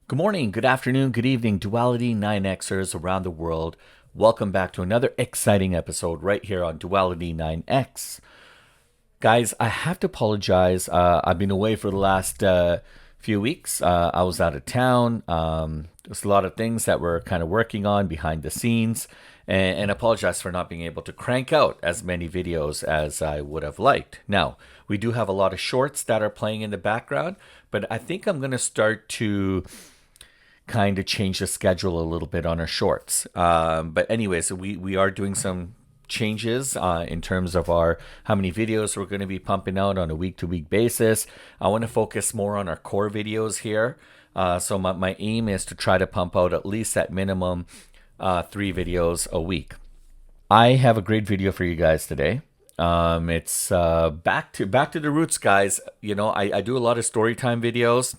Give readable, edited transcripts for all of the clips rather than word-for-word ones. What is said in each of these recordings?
Good morning, good afternoon, good evening, Duality9Xers around the world. Welcome back to another exciting episode right here on Duality9X. Guys, I have to apologize. I've been away for the last few weeks. I was out of town. There's a lot of things that we're kind of working on behind the scenes. And apologize for not being able to crank out as many videos as I would have liked. Now, we do have a lot of shorts that are playing in the background, but I think I'm going to start to kind of change the schedule a little bit on our shorts. But anyways, we are doing some changes in terms of how many videos we're going to be pumping out on a week-to-week basis. I want to focus more on our core videos here. So my aim is to try to pump out at least at minimum 3 videos a week. I have a great video for you guys today. It's back to the roots, guys. You know, I do a lot of story time videos,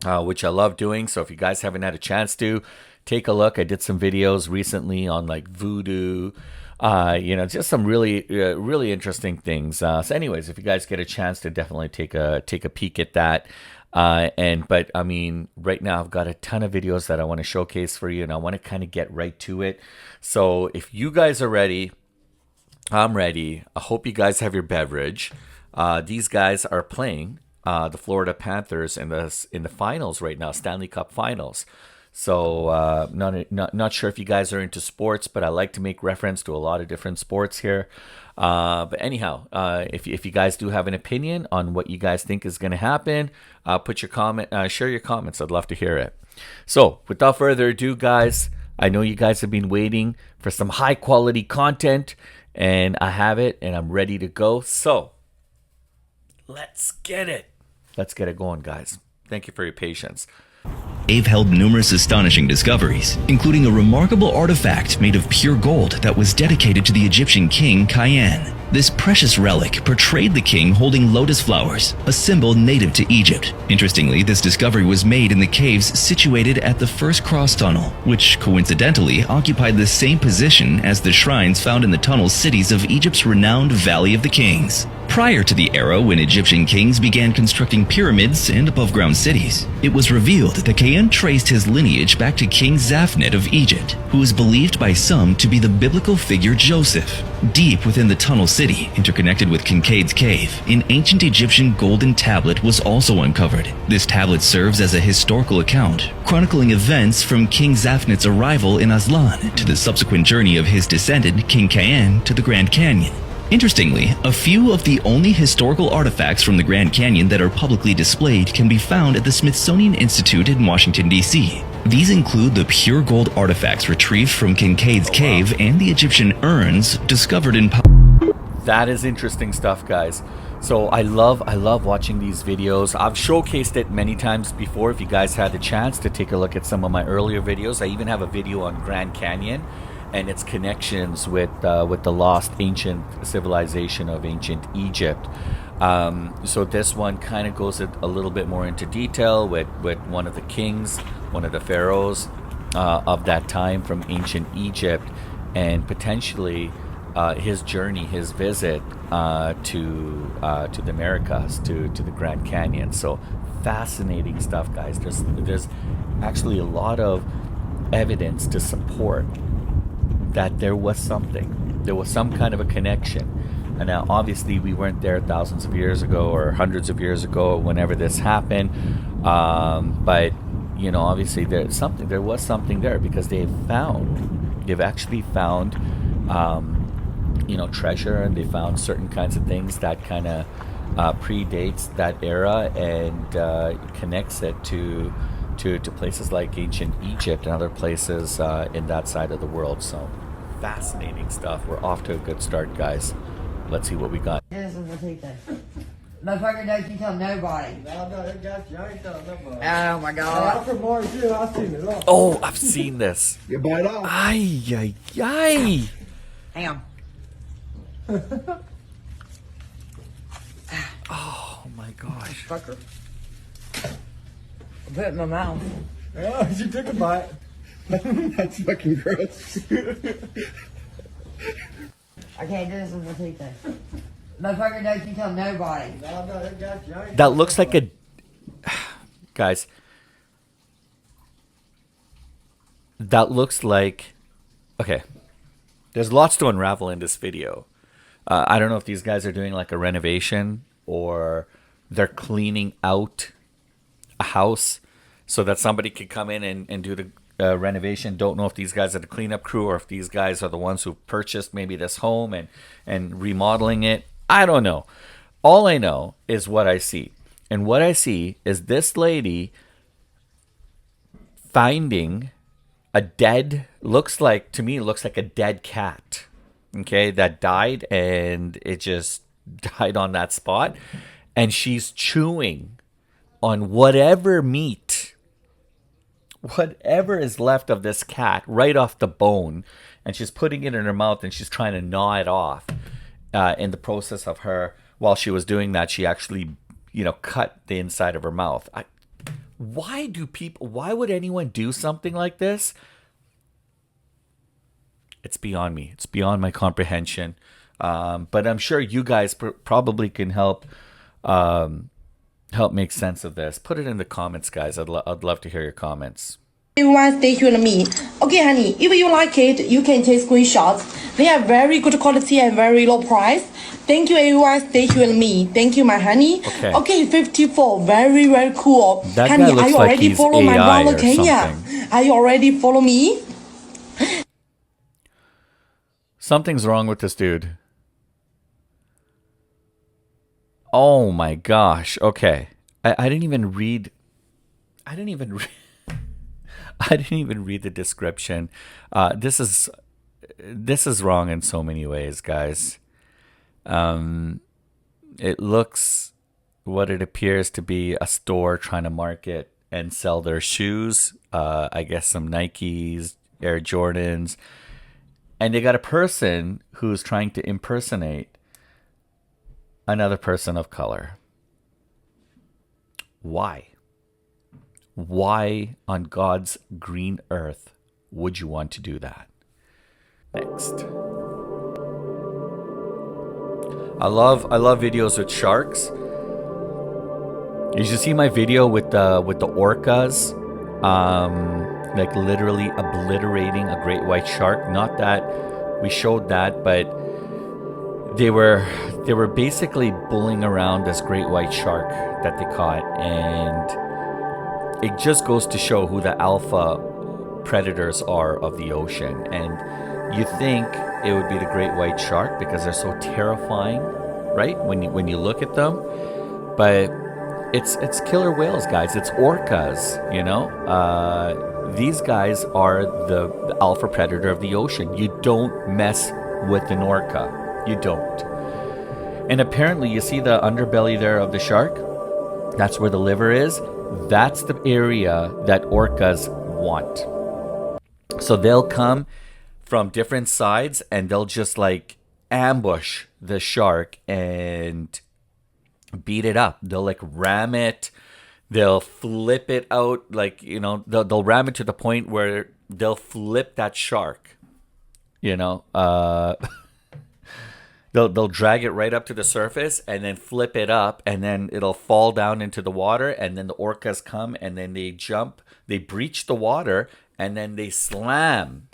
which I love doing. So if you guys haven't had a chance to take a look, I did some videos recently on like voodoo, just some really interesting things. So anyways, if you guys get a chance to definitely take a peek at that. But I mean, right now I've got a ton of videos that I want to showcase for you, and I want to kind of get right to it. So if you guys are ready, I'm ready. I hope you guys have your beverage. These guys are playing the Florida Panthers in the finals right now, Stanley Cup Finals. So not sure if you guys are into sports, but I like to make reference to a lot of different sports here. But anyhow, if you guys do have an opinion on what you guys think is going to happen, put your comment, share your comments. I'd love to hear it. So without further ado, guys, I know you guys have been waiting for some high quality content, and I have it, and I'm ready to go. So let's get it. Let's get it going, guys. Thank you for your patience. They've held numerous astonishing discoveries, including a remarkable artifact made of pure gold that was dedicated to the Egyptian king Khayan. This precious relic portrayed the king holding lotus flowers, a symbol native to Egypt. Interestingly, this discovery was made in the caves situated at the first cross tunnel, which coincidentally occupied the same position as the shrines found in the tunnel cities of Egypt's renowned Valley of the Kings. Prior to the era when Egyptian kings began constructing pyramids and above-ground cities, it was revealed that Khayan traced his lineage back to King Zaphet of Egypt, who is believed by some to be the biblical figure Joseph. Deep within the tunnel city, interconnected with Kincaid's cave, an ancient Egyptian golden tablet was also uncovered. This tablet serves as a historical account, chronicling events from King Zaphet's arrival in Aslan to the subsequent journey of his descendant, King Khayan, to the Grand Canyon. Interestingly, a few of the only historical artifacts from the Grand Canyon that are publicly displayed can be found at the Smithsonian Institute in Washington, D.C. These include the pure gold artifacts retrieved from Kincaid's cave and the Egyptian urns discovered in... That is interesting stuff, guys. So I love watching these videos. I've showcased it many times before. If you guys had the chance to take a look at some of my earlier videos, I even have a video on Grand Canyon and its connections with the lost ancient civilization of ancient Egypt. So this one kind of goes a little bit more into detail with one of the kings, one of the pharaohs of that time from ancient Egypt, and potentially his journey, his visit to the Americas, to the Grand Canyon. So fascinating stuff, guys. There's actually a lot of evidence to support that there was some kind of a connection. And now obviously we weren't there thousands of years ago or hundreds of years ago whenever this happened, but you know, obviously there was something there, because they've actually found treasure, and they found certain kinds of things that kind of predates that era, and connects it to places like ancient Egypt and other places in that side of the world. So fascinating stuff. We're off to a good start, guys. Let's see what we got. This is the teacher. Motherfucker, don't you tell nobody. Oh my god. Oh, I've seen this. You bite off. Ay, ay, ay. Damn. Oh my gosh. Fucker. I put it in my mouth. Yeah, she took a bite. That's fucking gross. I can't do this with my teeth. Motherfucker, don't you tell nobody. That looks like a... Guys, that looks like, okay, there's lots to unravel in this video. I don't know if these guys are doing like a renovation or they're cleaning out a house so that somebody could come in and do the renovation. Don't know if these guys are the cleanup crew or if these guys are the ones who purchased maybe this home and remodeling it. I don't know. All I know is what I see. And what I see is this lady finding a dead, to me, it looks like a dead cat. Okay, that died and it just died on that spot. And she's chewing on whatever meat, whatever is left of this cat right off the bone. And she's putting it in her mouth and she's trying to gnaw it off. In the process of her, while she was doing that, she actually, cut the inside of her mouth. Why would anyone do something like this? It's beyond me. It's beyond my comprehension. But I'm sure you guys probably can help make sense of this. Put it in the comments, guys. I'd love to hear your comments. Everyone stay here with me. Okay, honey, if you like it, you can take screenshots. They are very good quality and very low price. Thank you, everyone. Stay here with me. Thank you, my honey. Okay, 54. Very, very cool. That honey, guy looks are you like already he's follow my AI brother or Kenya? something. Are you already follow me? Something's wrong with this dude. Oh my gosh. Okay. I didn't even read I didn't even read the description. This is wrong in so many ways, guys. It looks what it appears to be a store trying to market and sell their shoes. I guess some Nikes, Air Jordans. And they got a person who's trying to impersonate another person of color. Why? Why on God's green earth would you want to do that? Next. I love videos with sharks. You should see my video with the orcas, like literally obliterating a great white shark. Not that we showed that, but they were basically bullying around this great white shark that they caught, and it just goes to show who the alpha predators are of the ocean. And you think it would be the great white shark because they're so terrifying, right? When you look at them, but it's killer whales, guys. It's orcas, These guys are the alpha predator of the ocean. You don't mess with an orca. You don't. And apparently, you see the underbelly there of the shark? That's where the liver is. That's the area that orcas want. So they'll come from different sides and they'll just like ambush the shark and beat it up. They'll like ram it. They'll flip it out. Like, they'll ram it to the point where they'll flip that shark. They'll drag it right up to the surface and then flip it up, and then it'll fall down into the water, and then the orcas come and then they jump, they breach the water, and then they slam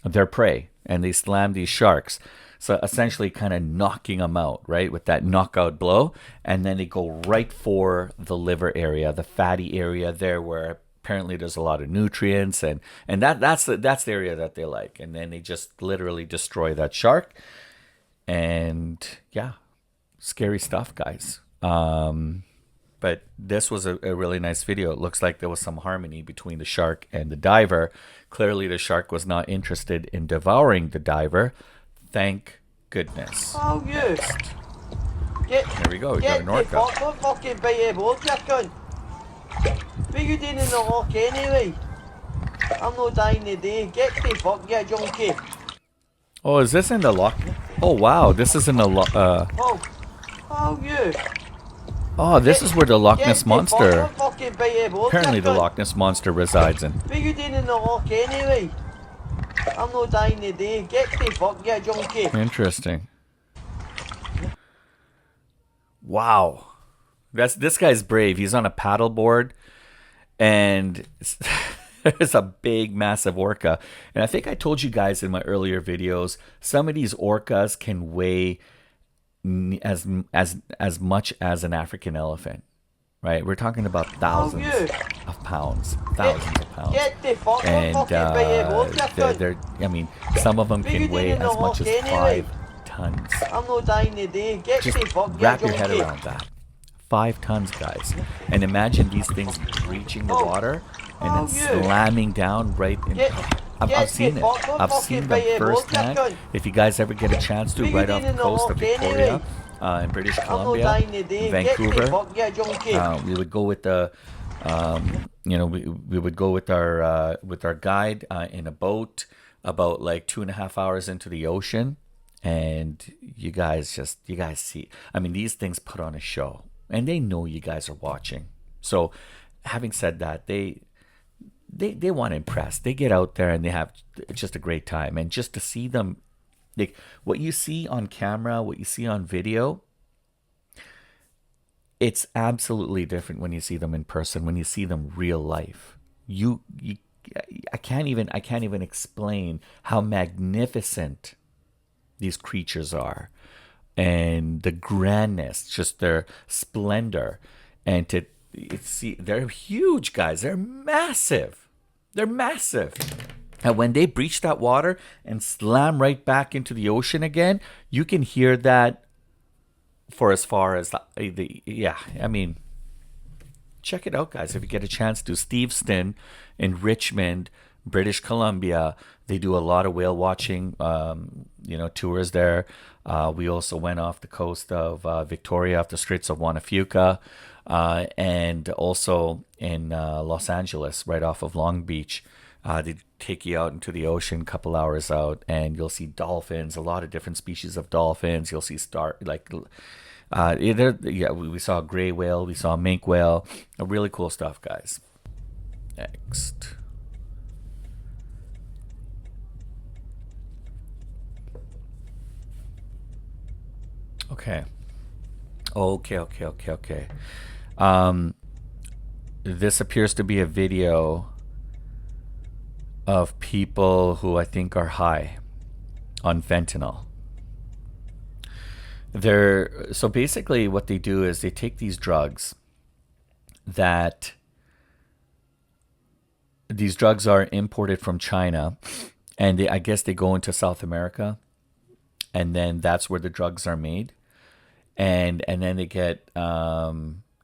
their prey and they slam these sharks. So essentially kind of knocking them out, right? With that knockout blow. And then they go right for the liver area, the fatty area there where apparently there's a lot of nutrients, and that's the area that they like. And then they just literally destroy that shark. And yeah, scary stuff, guys. But this was a really nice video. It looks like there was some harmony between the shark and the diver. Clearly the shark was not interested in devouring the diver. Thank goodness. Oh, you. There we go. We got an orca. Don't fucking bite your board, you cunt. What are you doing in the lock anyway? I'm not dying today. Get the fuck, you junkie. Oh, is this in the lock? Oh, wow. This is in the you. Oh, this is where the Loch Ness Monster. Fucking bite your board, Apparently you the cunt. Loch Ness Monster resides in. What are you doing in the lock anyway? I'm not dying today. Get the fuck, you junkie. Interesting. Wow. This guy's brave. He's on a paddleboard, and There's a big, massive orca. And I think I told you guys in my earlier videos, some of these orcas can weigh as much as an African elephant, right? We're talking about thousands of pounds, thousands of pounds. Get the fuck And they're, I mean, some of them can weigh as much as 5 tons. I'm not dying today. Get Just the fuck wrap your head around that. 5 tons, guys. And imagine these things breaching the water and then slamming down right in. I've seen it. I've seen them firsthand. If you guys ever get a chance to, right off the coast of Victoria, in British Columbia, Vancouver, we would go with the, we would go with our guide in a boat about like 2.5 hours into the ocean, and you guys see. I mean, these things put on a show, and they know you guys are watching. So, having said that, they want to impress. They get out there and they have just a great time. And just to see them, like what you see on camera, what you see on video, it's absolutely different when you see them in person, when you see them real life. I can't even explain how magnificent these creatures are, and the grandness, just their splendor, and see, they're huge, guys. They're massive. They're massive. And when they breach that water and slam right back into the ocean again, you can hear that for as far as I mean, check it out, guys. If you get a chance to, Steveston in Richmond, British Columbia, they do a lot of whale watching, tours there. We also went off the coast of Victoria, off the Straits of Juan Fuca, and also in Los Angeles, right off of Long Beach. They take you out into the ocean, a couple hours out, and you'll see dolphins, a lot of different species of dolphins. You'll see we saw a gray whale, we saw a minke whale, really cool stuff, guys. Next. Okay. This appears to be a video of people who I think are high on fentanyl. So basically what they do is they take these drugs these drugs are imported from China, and I guess they go into South America, and then that's where the drugs are made. And then they get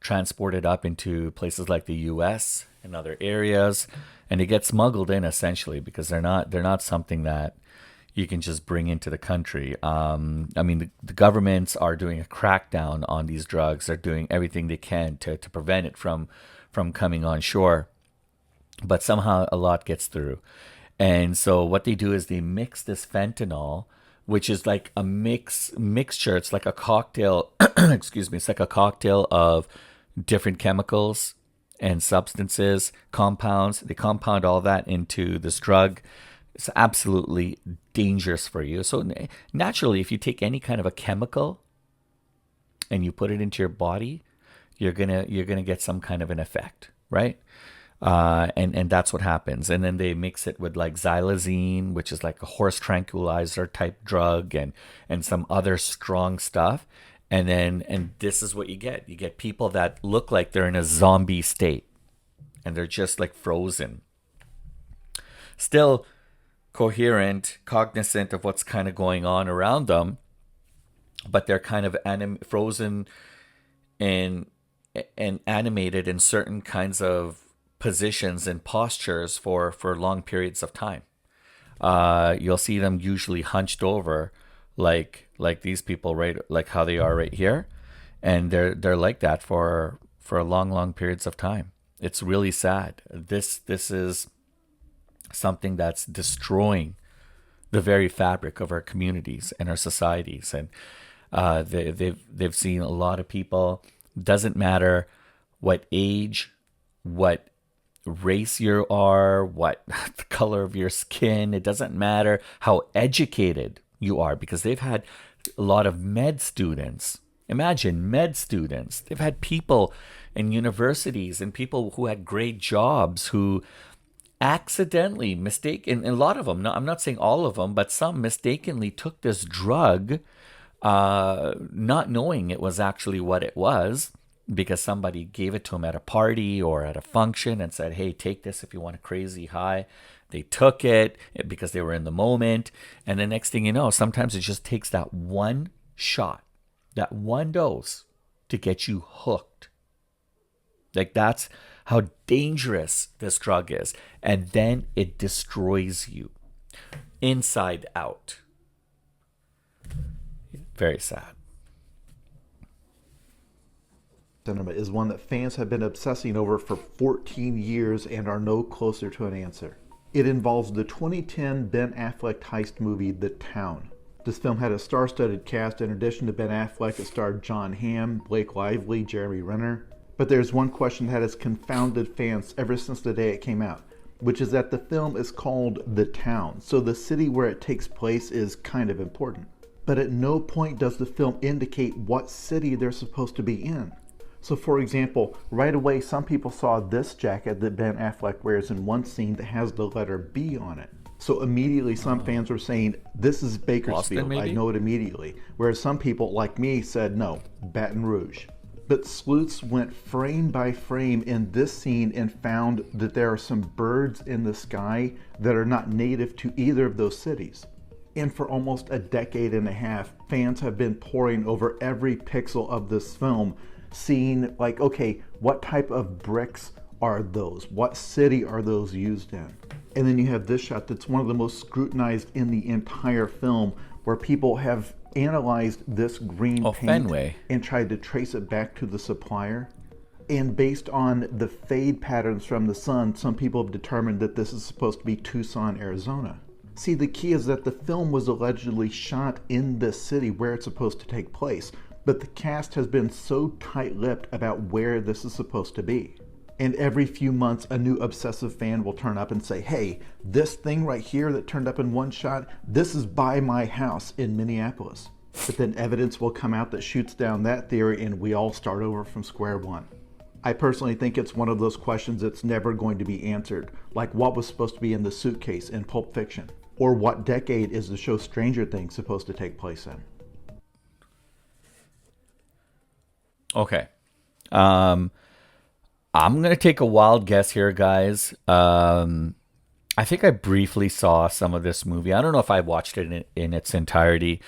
transported up into places like the U.S. and other areas, and they get smuggled in essentially, because they're not something that you can just bring into the country. I mean, the governments are doing a crackdown on these drugs. They're doing everything they can to prevent it from coming on shore, but somehow a lot gets through. And so what they do is they mix this fentanyl, which is like a mixture. It's like a cocktail, excuse me, it's like a cocktail of different chemicals and substances, compounds. They compound all that into this drug. It's absolutely dangerous for you. So naturally, if you take any kind of a chemical and you put it into your body, you're gonna get some kind of an effect, right? And that's what happens. And then they mix it with like xylazine, which is like a horse tranquilizer type drug, and some other strong stuff. And this is what you get. You get people that look like they're in a zombie state, and they're just like frozen. Still coherent, cognizant of what's kind of going on around them, but they're kind of frozen and animated in certain kinds of positions and postures for long periods of time. You'll see them usually hunched over, like these people, right? Like how they are right here, and they're like that for long periods of time. It's really sad. This is something that's destroying the very fabric of our communities and our societies. And they've seen a lot of people. Doesn't matter what age, what race you are, what the color of your skin. It doesn't matter how educated you are, because they've had a lot of med students. Imagine med students. They've had people in universities and people who had great jobs who accidentally, and a lot of them, I'm not saying all of them, but some mistakenly took this drug, not knowing it was actually what it was, because somebody gave it to them at a party or at a function and said, hey, take this if you want a crazy high. They took it because they were in the moment. And the next thing you know, sometimes it just takes that one shot, that one dose to get you hooked. Like, that's how dangerous this drug is. And then it destroys you inside out. Very sad. Cinema is one that fans have been obsessing over for 14 years and are no closer to an answer. It involves the 2010 Ben Affleck heist movie, The Town. This film had a star-studded cast. In addition to Ben Affleck, it starred John Hamm, Blake Lively, Jeremy Renner. But there's one question that has confounded fans ever since the day it came out, which is that the film is called The Town, so the city where it takes place is kind of important. But at no point does the film indicate what city they're supposed to be in. So for example, right away some people saw this jacket that Ben Affleck wears in one scene that has the letter B on it. So immediately some fans were saying, this is Bakersfield, I know it immediately. Whereas some people, like me, said no, Baton Rouge. But sleuths went frame by frame in this scene and found that there are some birds in the sky that are not native to either of those cities. And for almost a decade and a half, fans have been poring over every pixel of this film, seeing like, okay, what type of bricks are those? What city are those used in? And then you have this shot that's one of the most scrutinized in the entire film, where people have analyzed this green paint Fenway, and tried to trace it back to the supplier. And based on the fade patterns from the sun, some people have determined that this is supposed to be Tucson, Arizona. See, the key is that the film was allegedly shot in this city where it's supposed to take place, but the cast has been so tight-lipped about where this is supposed to be. And every few months, a new obsessive fan will turn up and say, hey, this thing right here that turned up in one shot, this is by my house in Minneapolis. But then evidence will come out that shoots down that theory, and we all start over from square one. I personally think it's one of those questions that's never going to be answered, like what was supposed to be in the suitcase in Pulp Fiction, or what decade is the show Stranger Things supposed to take place in. Okay. I'm going to take a wild guess here, guys. I think I briefly saw some of this movie. I don't know if I watched it in its entirety,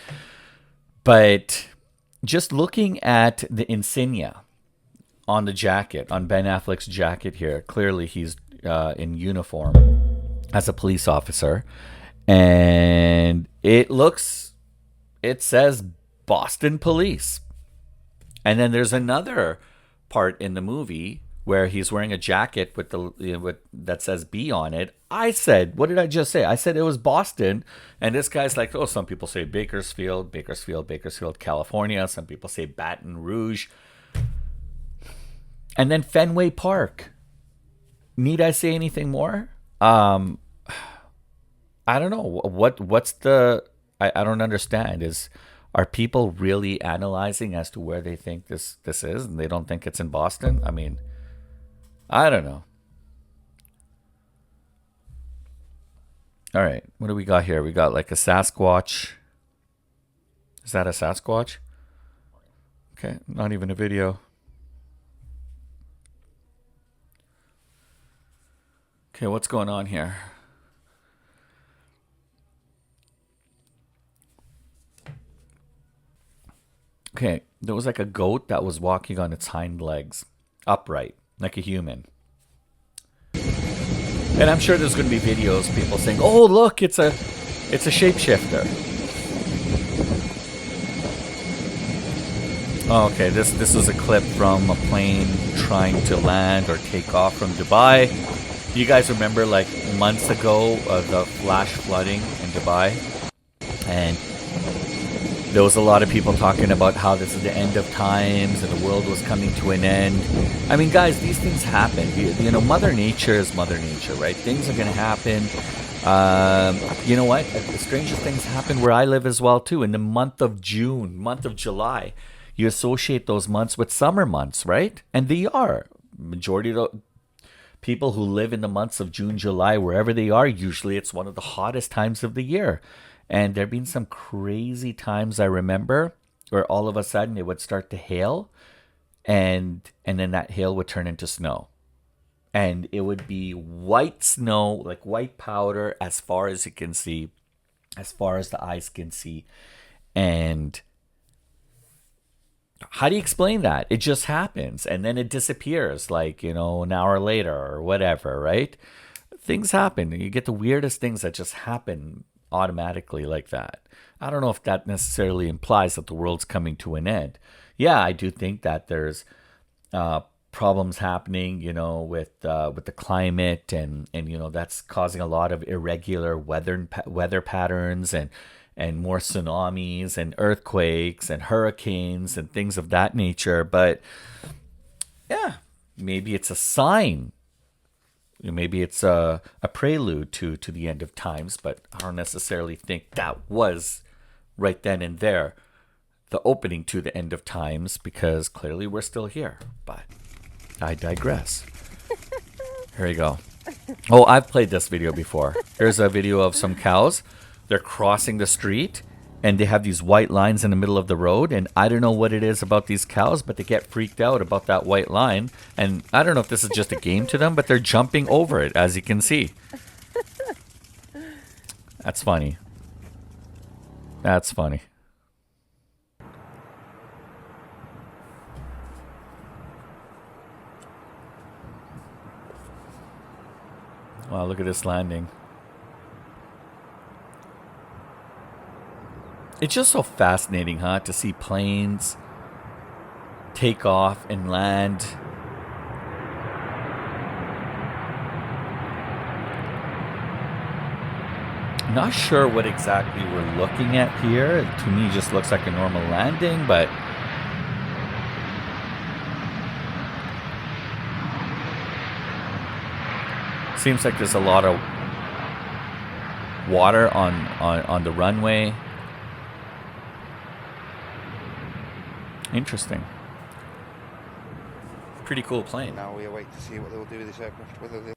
but just looking at the insignia on the jacket, on Ben Affleck's jacket here, clearly he's in uniform as a police officer, and it says Boston Police. And then there's another part in the movie where he's wearing a jacket with that says B on it. I said, what did I just say? I said it was Boston. And this guy's like, oh, some people say Bakersfield, California. Some people say Baton Rouge. And then Fenway Park. Need I say anything more? I don't know. What's the... I don't understand. Are people really analyzing as to where they think this is, and they don't think it's in Boston? I mean, I don't know. All right, what do we got here? We got like a Sasquatch. Is that a Sasquatch? Okay, not even a video. Okay, what's going on here? Okay, there was like a goat that was walking on its hind legs, upright, like a human. And I'm sure there's going to be videos, people saying, "Oh, look, it's a shapeshifter." Oh, okay, this was a clip from a plane trying to land or take off from Dubai. You guys remember, like months ago, the flash flooding in Dubai, and there was a lot of people talking about how this is the end of times and the world was coming to an end. I mean, guys, these things happen. You know, Mother Nature is Mother Nature, right? Things are going to happen. You know what? The strangest things happen where I live as well, too. In the month of June, month of July, you associate those months with summer months, right? And they are. people who live in the months of June, July, wherever they are, usually it's one of the hottest times of the year. And there have been some crazy times I remember where all of a sudden it would start to hail, and then that hail would turn into snow. And it would be white snow, like white powder, as far as you can see, as far as the eyes can see. And how do you explain that? It just happens, and then it disappears, like, an hour later or whatever, right? Things happen. You get the weirdest things that just happen automatically like that. I don't know if that necessarily implies that the world's coming to an end. Yeah, I do think that there's problems happening, with the climate, and that's causing a lot of irregular weather patterns, and more tsunamis and earthquakes and hurricanes and things of that nature. But yeah, maybe it's a sign. Maybe it's a prelude to the end of times, but I don't necessarily think that was right then and there the opening to the end of times, because clearly we're still here. But I digress. Here we go. Oh, I've played this video before. Here's a video of some cows. They're crossing the street, and they have these white lines in the middle of the road. And I don't know what it is about these cows, but they get freaked out about that white line. And I don't know if this is just a game to them, but they're jumping over it, as you can see. That's funny. That's funny. Wow, look at this landing. It's just so fascinating, huh? To see planes take off and land. Not sure what exactly we're looking at here. To me, it just looks like a normal landing, but seems like there's a lot of water on the runway. Interesting. Pretty cool plane. Now we await to see what they'll do with this aircraft. Whether they.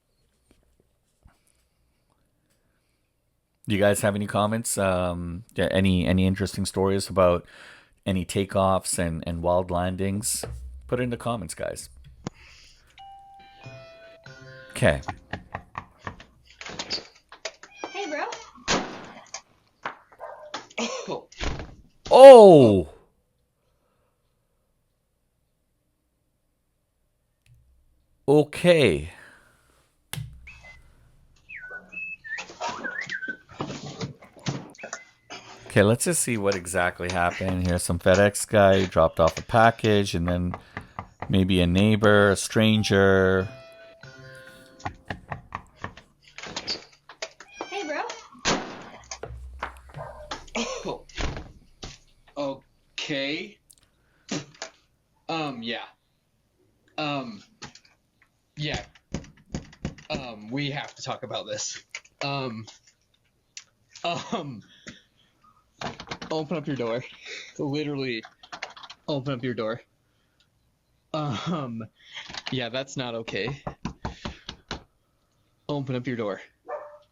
Do you guys have any comments? Any interesting stories about any takeoffs and wild landings? Put it in the comments, guys. Okay. Hey, bro. Oh! Okay. Okay, let's just see what exactly happened. Here's some FedEx guy dropped off a package, and then maybe a neighbor, a stranger. Hey, bro. Okay. Yeah. Yeah. We have to talk about this. Open up your door. Literally, open up your door. Yeah, that's not okay. Open up your door.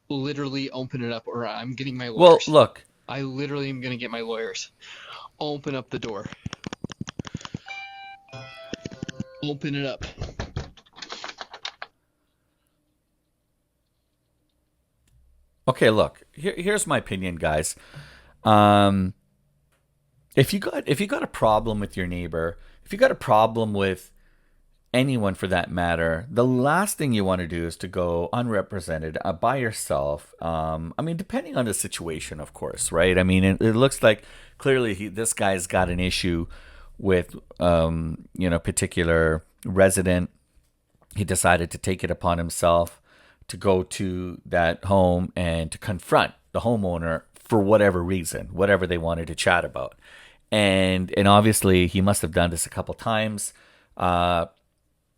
Literally open it up, or I'm getting my lawyers. Well, look. I literally am gonna get my lawyers. Open up the door. Open it up. Okay, look. Here's my opinion, guys. If you got a problem with your neighbor, if you got a problem with anyone for that matter, the last thing you want to do is to go unrepresented by yourself. I mean, depending on the situation, of course, right? I mean, it looks like clearly this guy's got an issue with particular resident. He decided to take it upon himself to go to that home and to confront the homeowner for whatever reason, whatever they wanted to chat about. And obviously he must have done this a couple times. The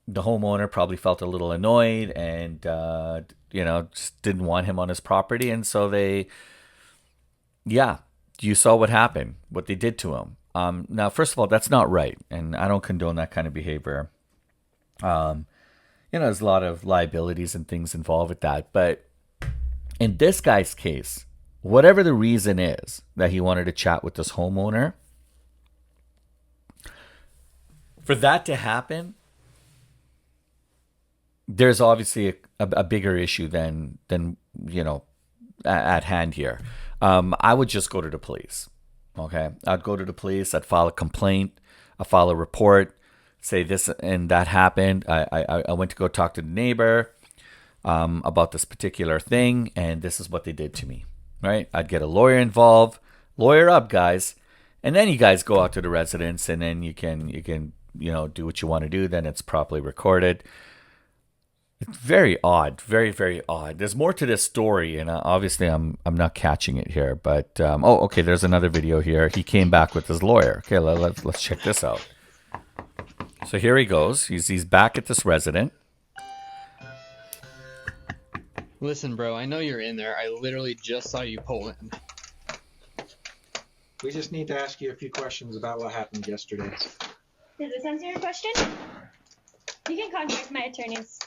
homeowner probably felt a little annoyed and, just didn't want him on his property. And so you saw what happened, what they did to him. Now, first of all, that's not right. And I don't condone that kind of behavior. there's a lot of liabilities and things involved with that. But in this guy's case, whatever the reason is that he wanted to chat with this homeowner, for that to happen, there's obviously a bigger issue than at hand here. I would just go to the police. Okay, I'd go to the police. I'd file a complaint. I'd file a report. Say this and that happened. I went to go talk to the neighbor about this particular thing, and this is what they did to me. Right? I'd get a lawyer involved. Lawyer up, guys, and then you guys go out to the residence, and then you can do what you want to do. Then it's properly recorded. It's very odd, very, very odd. There's more to this story, and obviously I'm not catching it here. But okay, there's another video here. He came back with his lawyer. Okay, let's check this out. So here he goes. He's back at this resident. Listen, bro, I know you're in there. I literally just saw you pull in. We just need to ask you a few questions about what happened yesterday. Does this answer your question? You can contact my attorneys.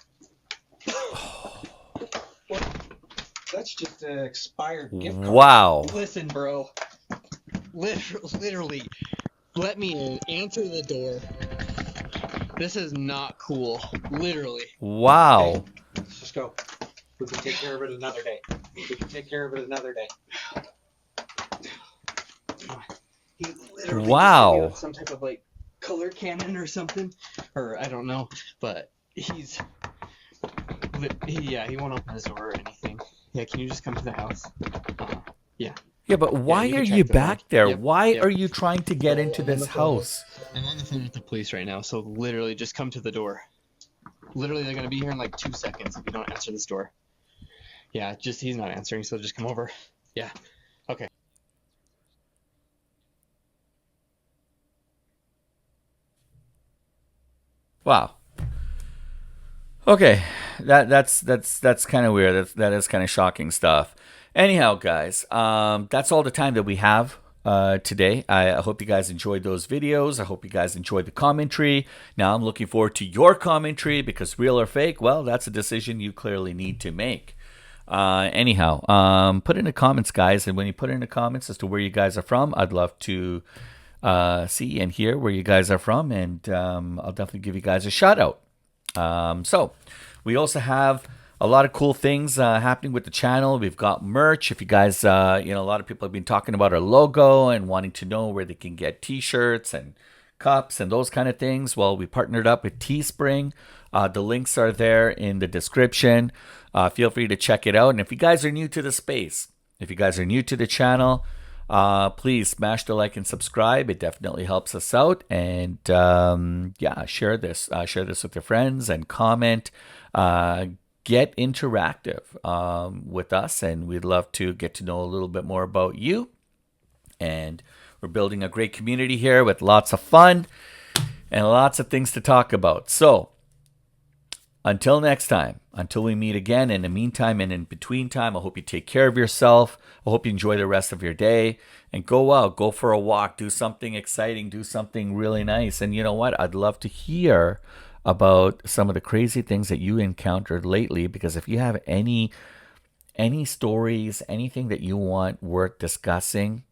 That's just an expired gift card. Wow. Listen, bro. Literally, let me in. Answer the door. This is not cool. Literally. Wow. Okay, let's just go. We can take care of it another day. We can take care of it another day. He literally wow. Some type of like color cannon or something, or I don't know, but he won't open his door or anything. Yeah, can you just come to the house? Yeah. Yeah, but why you are can you check them back out. there? Yep, Why yep. are you trying to get into this house? I'm on the phone with the police right now, so literally just come to the door. Literally, they're gonna be here in like 2 seconds if you don't answer this door. Yeah, he's not answering, so just come over. Yeah. Okay. Wow. Okay, that's kind of weird. That is kind of shocking stuff. Anyhow, guys, that's all the time that we have today. I hope you guys enjoyed those videos. I hope you guys enjoyed the commentary. Now I'm looking forward to your commentary, because real or fake, well, that's a decision you clearly need to make. Anyhow, put in the comments, guys, and when you put in the comments as to where you guys are from, I'd love to see and hear where you guys are from, and I'll definitely give you guys a shout out. So we also have a lot of cool things happening with the channel. We've got merch. If you guys, a lot of people have been talking about our logo and wanting to know where they can get t-shirts and cups and those kind of things. Well, we partnered up with Teespring. The links are there in the description. Feel free to check it out. And if you guys are new to the space, if you guys are new to the channel, please smash the like and subscribe. It definitely helps us out. And share this with your friends and comment. Get interactive with us, and we'd love to get to know a little bit more about you. And we're building a great community here with lots of fun and lots of things to talk about. So until next time, until we meet again, in the meantime and in between time, I hope you take care of yourself. I hope you enjoy the rest of your day, and go out, go for a walk, do something exciting, do something really nice. And you know what? I'd love to hear about some of the crazy things that you encountered lately, because if you have any stories, anything that you want worth discussing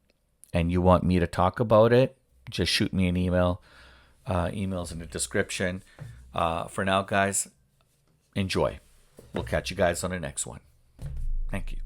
and you want me to talk about it, just shoot me an email. Email's in the description. For now, guys, enjoy. We'll catch you guys on the next one. Thank you.